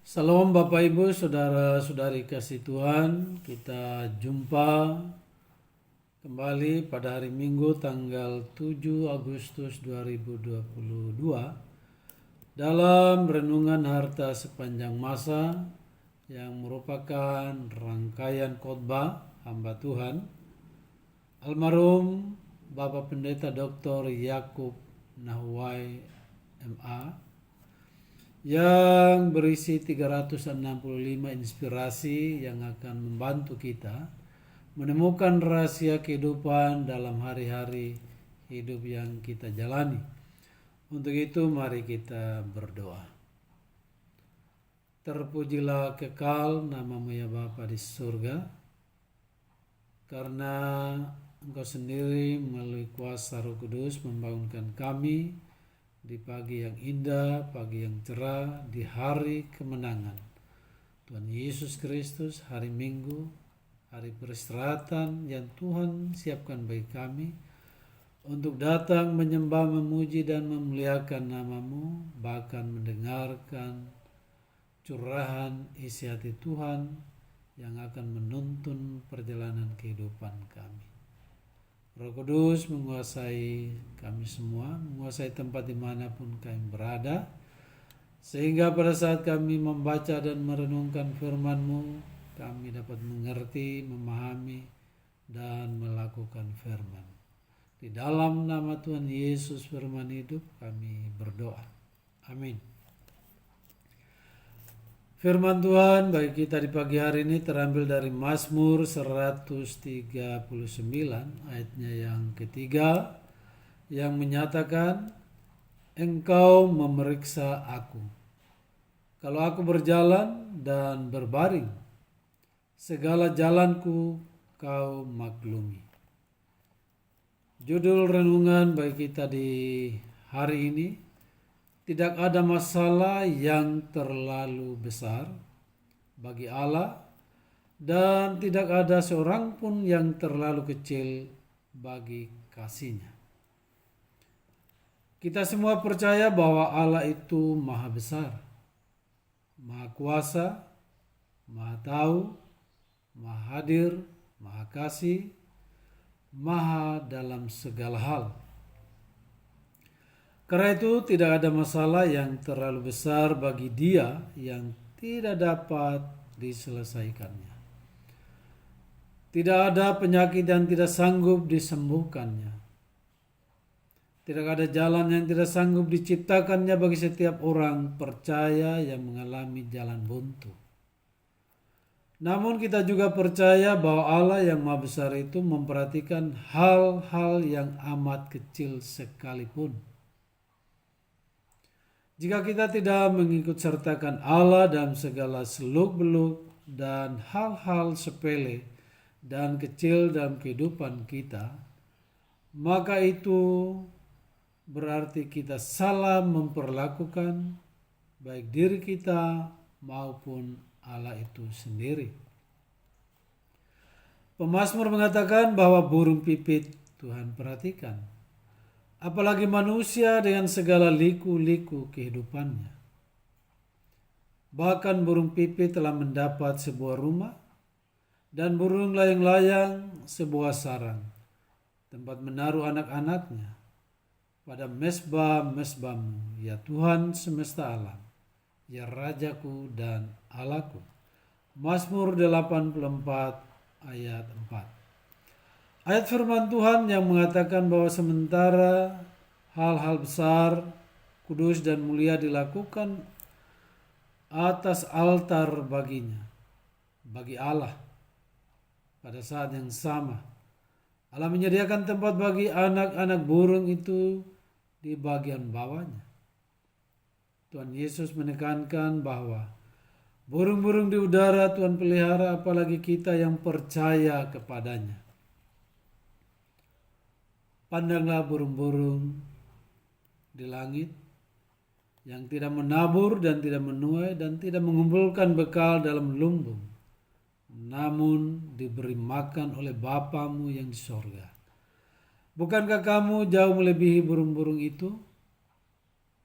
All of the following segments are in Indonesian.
Salam Bapak Ibu, Saudara-saudari kasih Tuhan. Kita jumpa kembali pada hari Minggu tanggal 7 Agustus 2022 dalam renungan harta sepanjang masa yang merupakan rangkaian khotbah hamba Tuhan almarhum Bapak Pendeta Dr. Yakub Nahwai MA yang berisi 365 inspirasi yang akan membantu kita menemukan rahasia kehidupan dalam hari-hari hidup yang kita jalani. Untuk itu mari kita berdoa. Terpujilah kekal namamu ya Bapa di surga, karena Engkau sendiri melalui kuasa Roh Kudus membangunkan kami di pagi yang indah, pagi yang cerah, di hari kemenangan Tuhan Yesus Kristus, hari Minggu, hari peristirahatan yang Tuhan siapkan bagi kami untuk datang menyembah, memuji dan memuliakan nama-Mu, bahkan mendengarkan curahan isi hati Tuhan yang akan menuntun perjalanan kehidupan kami. Roh Kudus menguasai kami semua, menguasai tempat dimanapun kami berada, sehingga pada saat kami membaca dan merenungkan firman-Mu, kami dapat mengerti, memahami, dan melakukan firman. Di dalam nama Tuhan Yesus firman hidup kami berdoa. Amin. Firman Tuhan bagi kita di pagi hari ini terambil dari Mazmur 139 ayatnya yang ketiga yang menyatakan, Engkau memeriksa aku. Kalau aku berjalan dan berbaring, segala jalanku Kau maklumi. Judul renungan bagi kita di hari ini, tidak ada masalah yang terlalu besar bagi Allah dan tidak ada seorang pun yang terlalu kecil bagi kasih-Nya. Kita semua percaya bahwa Allah itu maha besar, maha kuasa, maha tahu, maha hadir, maha kasih, maha dalam segala hal. Karena itu tidak ada masalah yang terlalu besar bagi Dia yang tidak dapat diselesaikannya. Tidak ada penyakit yang tidak sanggup disembuhkannya. Tidak ada jalan yang tidak sanggup diciptakannya bagi setiap orang percaya yang mengalami jalan buntu. Namun kita juga percaya bahwa Allah yang maha besar itu memperhatikan hal-hal yang amat kecil sekalipun. Jika kita tidak mengikut sertakan Allah dalam segala seluk-beluk dan hal-hal sepele dan kecil dalam kehidupan kita, maka itu berarti kita salah memperlakukan baik diri kita maupun Allah itu sendiri. Pemazmur mengatakan bahwa burung pipit Tuhan perhatikan, apalagi manusia dengan segala liku-liku kehidupannya. Bahkan burung pipit telah mendapat sebuah rumah dan burung layang-layang sebuah sarang, tempat menaruh anak-anaknya. Pada mesbah-mesbah-Mu, ya Tuhan semesta alam, ya Rajaku dan Allahku. Mazmur 84 ayat 4. Ayat firman Tuhan yang mengatakan bahwa sementara hal-hal besar, kudus dan mulia dilakukan atas altar baginya, bagi Allah, pada saat yang sama Allah menyediakan tempat bagi anak-anak burung itu di bagian bawahnya. Tuhan Yesus menekankan bahwa burung-burung di udara Tuhan pelihara, apalagi kita yang percaya kepadanya. Pandanglah burung-burung di langit yang tidak menabur dan tidak menuai dan tidak mengumpulkan bekal dalam lumbung, namun diberi makan oleh Bapa-Mu yang di sorga. Bukankah kamu jauh melebihi burung-burung itu?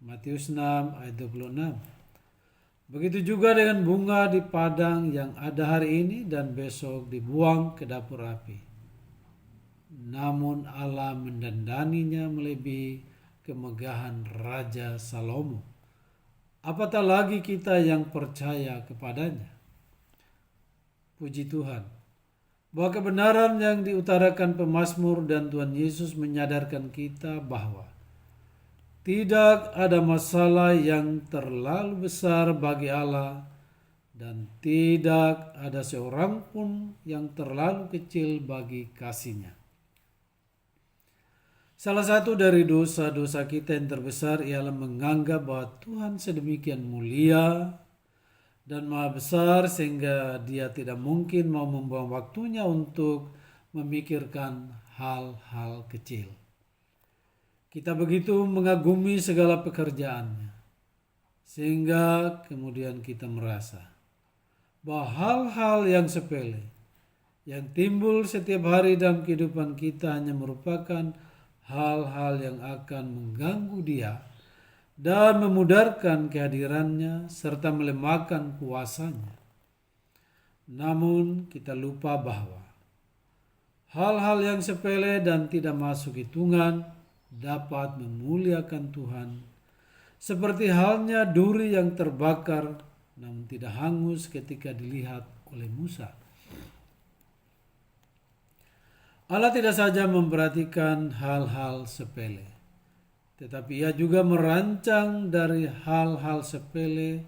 Matius 6 ayat 26. Begitu juga dengan bunga di padang yang ada hari ini dan besok dibuang ke dapur api. Namun Allah mendandaninya melebihi kemegahan Raja Salomo. Apatah lagi kita yang percaya kepadanya. Puji Tuhan, bahwa kebenaran yang diutarakan pemazmur dan Tuhan Yesus menyadarkan kita bahwa tidak ada masalah yang terlalu besar bagi Allah dan tidak ada seorang pun yang terlalu kecil bagi kasih-Nya. Salah satu dari dosa-dosa kita yang terbesar ialah menganggap bahwa Tuhan sedemikian mulia dan maha besar sehingga Dia tidak mungkin mau membuang waktunya untuk memikirkan hal-hal kecil. Kita begitu mengagumi segala pekerjaannya sehingga kemudian kita merasa bahwa hal-hal yang sepele yang timbul setiap hari dalam kehidupan kita hanya merupakan hal-hal yang akan mengganggu Dia dan memudarkan kehadirannya serta melemahkan kuasanya. Namun kita lupa bahwa hal-hal yang sepele dan tidak masuk hitungan dapat memuliakan Tuhan, seperti halnya duri yang terbakar namun tidak hangus ketika dilihat oleh Musa. Allah tidak saja memperhatikan hal-hal sepele, tetapi Ia juga merancang dari hal-hal sepele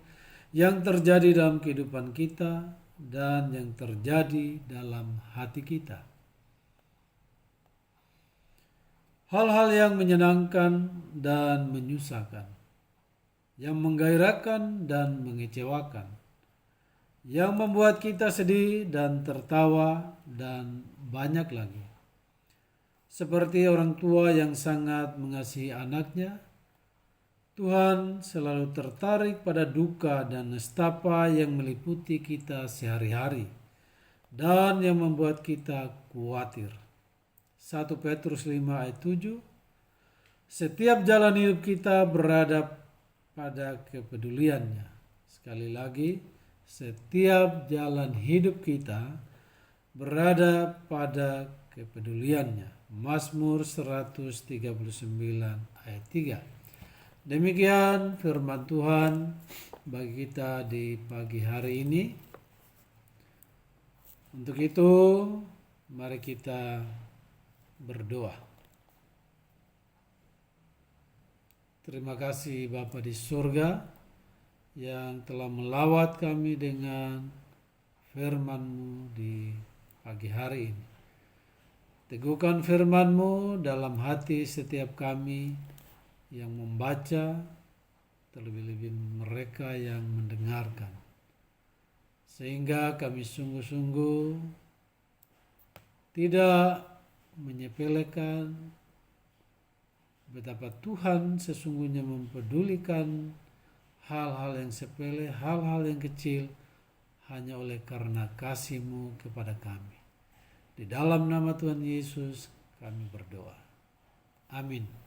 yang terjadi dalam kehidupan kita dan yang terjadi dalam hati kita. Hal-hal yang menyenangkan dan menyusahkan, yang menggairahkan dan mengecewakan, yang membuat kita sedih dan tertawa dan banyak lagi. Seperti orang tua yang sangat mengasihi anaknya, Tuhan selalu tertarik pada duka dan nestapa yang meliputi kita sehari-hari dan yang membuat kita khawatir. 1 Petrus 5 ayat 7, setiap jalan hidup kita berada pada kepeduliannya. Sekali lagi, setiap jalan hidup kita berada pada kepeduliannya. Mazmur 139 ayat 3. Demikian firman Tuhan bagi kita di pagi hari ini. Untuk itu, mari kita berdoa. Terima kasih Bapa di surga yang telah melawat kami dengan firman-Mu di pagi hari ini. Teguhkan firman-Mu dalam hati setiap kami yang membaca, terlebih-lebih mereka yang mendengarkan. Sehingga kami sungguh-sungguh tidak menyepelekan betapa Tuhan sesungguhnya mempedulikan hal-hal yang sepele, hal-hal yang kecil hanya oleh karena kasih-Mu kepada kami. Di dalam nama Tuhan Yesus kami berdoa. Amin.